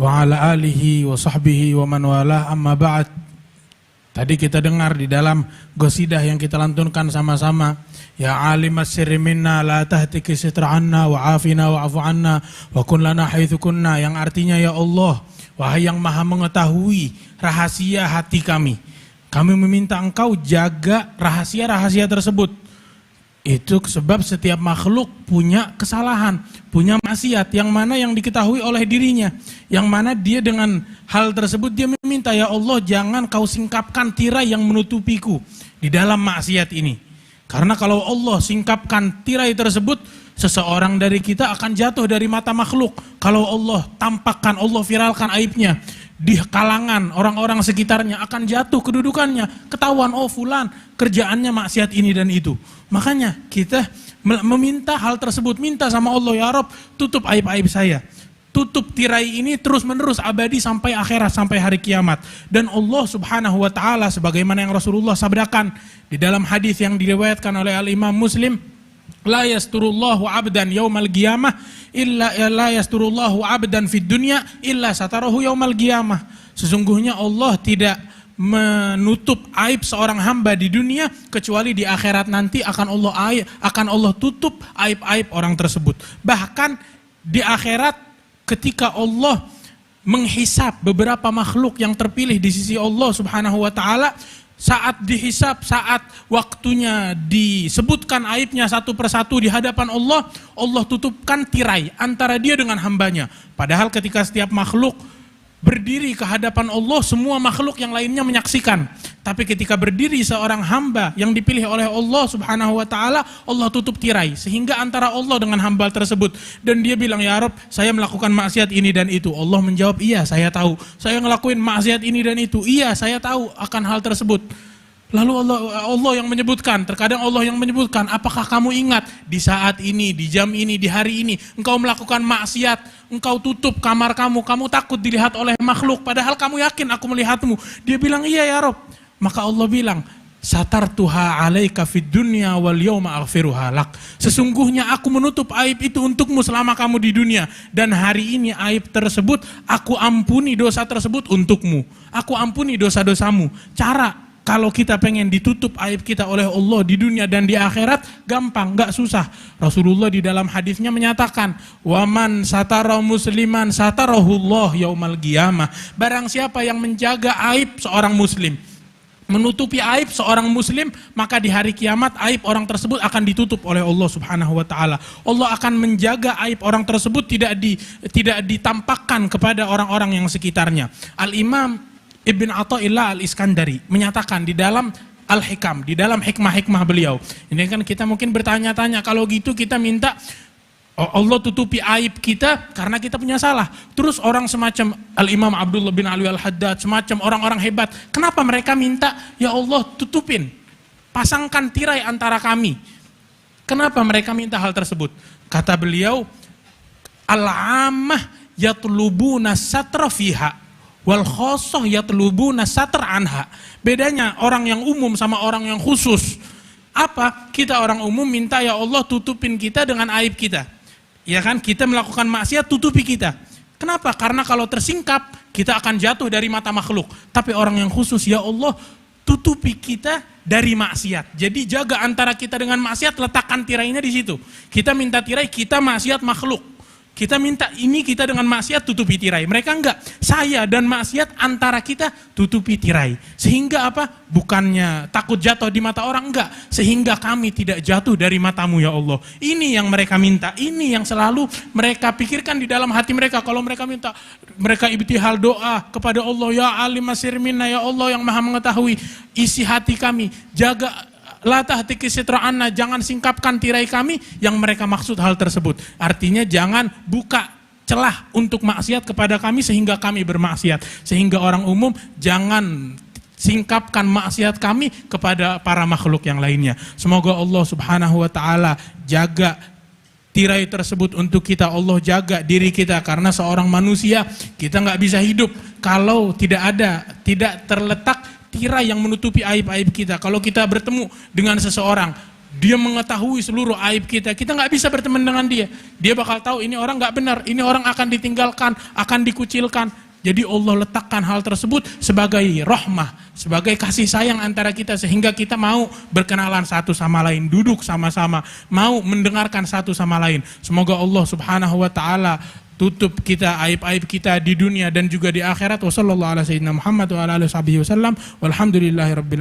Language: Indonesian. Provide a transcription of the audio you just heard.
wa ala alihi wa sahbihi wa man walah, amma ba'd. Tadi kita dengar di dalam qasidah yang kita lantunkan sama-sama, ya alimas sirri minna la tahtiki sitra anna wa afina wa afu anna wa kun lana haitsu kunna, yang artinya ya Allah, wahai yang maha mengetahui rahasia hati kami meminta engkau jaga rahasia-rahasia tersebut. Itu sebab setiap makhluk punya kesalahan, punya maksiat, yang mana yang diketahui oleh dirinya, yang mana dia dengan hal tersebut dia meminta, ya Allah jangan kau singkapkan tirai yang menutupiku di dalam maksiat ini. Karena kalau Allah singkapkan tirai tersebut, seseorang dari kita akan jatuh dari mata makhluk. Kalau Allah tampakkan, Allah viralkan aibnya di kalangan orang-orang sekitarnya, akan jatuh kedudukannya, ketahuan, oh fulan kerjaannya maksiat ini dan itu. Makanya kita meminta hal tersebut, minta sama Allah, ya Rabb tutup aib-aib saya, tutup tirai ini terus menerus abadi sampai akhirat, sampai hari kiamat. Dan Allah subhanahu wa ta'ala sebagaimana yang Rasulullah sabdakan di dalam hadis yang diriwayatkan oleh Al-Imam Muslim, la yasturullahu abdan yaumal qiyamah illa la yasturullahu abdan fid dunya illa satarahu yaumal qiyamah. Sesungguhnya Allah tidak menutup aib seorang hamba di dunia, kecuali di akhirat nanti akan Allah tutup aib-aib orang tersebut. Bahkan di akhirat ketika Allah menghisab beberapa makhluk yang terpilih di sisi Allah subhanahu wa ta'ala, saat dihisab, saat waktunya disebutkan aibnya satu persatu di hadapan Allah, Allah tutupkan tirai antara dia dengan hambanya. Padahal ketika setiap makhluk berdiri ke hadapan Allah, semua makhluk yang lainnya menyaksikan. Tapi ketika berdiri seorang hamba yang dipilih oleh Allah subhanahu wa ta'ala, Allah tutup tirai sehingga antara Allah dengan hamba tersebut. Dan dia bilang, ya Rabb saya melakukan maksiat ini dan itu. Allah menjawab, iya saya tahu, saya ngelakuin maksiat ini dan itu, iya saya tahu akan hal tersebut. Lalu Allah yang menyebutkan, terkadang Allah yang menyebutkan, apakah kamu ingat di saat ini, di jam ini, di hari ini engkau melakukan maksiat, engkau tutup kamar kamu takut dilihat oleh makhluk, padahal kamu yakin aku melihatmu. Dia bilang, iya ya Rabb. Maka Allah bilang, satartuha alaika fid dunya wal yawma aghfiruha lak. Sesungguhnya aku menutup aib itu untukmu selama kamu di dunia, dan hari ini aib tersebut aku ampuni, dosa tersebut untukmu. Aku ampuni dosa-dosamu. Cara kalau kita pengen ditutup aib kita oleh Allah di dunia dan di akhirat, gampang, gak susah. Rasulullah di dalam hadisnya menyatakan, waman satara musliman satarahullah yaumal qiyamah. Barang siapa yang menjaga aib seorang muslim, menutupi aib seorang muslim, maka di hari kiamat aib orang tersebut akan ditutup oleh Allah subhanahu wa ta'ala. Allah akan menjaga aib orang tersebut tidak ditampakkan kepada orang-orang yang sekitarnya. Al-Imam Ibn Athaillah Al-Iskandari menyatakan di dalam Al-Hikam, di dalam hikmah-hikmah beliau. Ini kan kita mungkin bertanya-tanya, kalau gitu kita minta Allah tutupi aib kita karena kita punya salah. Terus orang semacam Al-Imam Abdullah bin Ali Al-Haddad, semacam orang-orang hebat, kenapa mereka minta, ya Allah tutupin, pasangkan tirai antara kami? Kenapa mereka minta hal tersebut? Kata beliau, al-ammah yatlubuna satra fiha wal khosoh yatlubuna satr anha. Bedanya orang yang umum sama orang yang khusus. Apa? Kita orang umum minta, ya Allah tutupin kita dengan aib kita. Ya kan, kita melakukan maksiat, tutupi kita. Kenapa? Karena kalau tersingkap kita akan jatuh dari mata makhluk. Tapi orang yang khusus, ya Allah tutupi kita dari maksiat. Jadi jaga antara kita dengan maksiat, letakkan tirainya di situ. Kita minta tirai, kita maksiat makhluk. Kita minta ini, kita dengan maksiat tutupi tirai. Mereka enggak, saya dan maksiat antara kita tutupi tirai. Sehingga apa? Bukannya takut jatuh di mata orang, enggak. Sehingga kami tidak jatuh dari matamu ya Allah. Ini yang mereka minta, ini yang selalu mereka pikirkan di dalam hati mereka. Kalau mereka minta, mereka ibtihal doa kepada Allah, ya alim masir minna, ya Allah yang maha mengetahui isi hati kami, jaga la tahtiki sitra anna, jangan singkapkan tirai kami. Yang mereka maksud hal tersebut artinya jangan buka celah untuk maksiat kepada kami sehingga kami bermaksiat, sehingga orang umum jangan singkapkan maksiat kami kepada para makhluk yang lainnya. Semoga Allah subhanahu wa ta'ala jaga tirai tersebut untuk kita. Allah jaga diri kita, karena seorang manusia kita nggak bisa hidup kalau tidak terletak tirai yang menutupi aib-aib kita. Kalau kita bertemu dengan seseorang, Dia mengetahui seluruh aib kita. Kita nggak bisa berteman dengan dia. Dia bakal tahu ini orang nggak benar, ini orang akan ditinggalkan, akan dikucilkan. Jadi Allah letakkan hal tersebut sebagai rahmah, sebagai kasih sayang antara kita, sehingga kita mau berkenalan satu sama lain, duduk sama-sama, mau mendengarkan satu sama lain. Semoga Allah Subhanahu wa taala tutup kita aib-aib kita di dunia dan juga di akhirat. Wassallallahu ala sayyidina Muhammad wa ala alihi wasallam. Walhamdulillahirabbil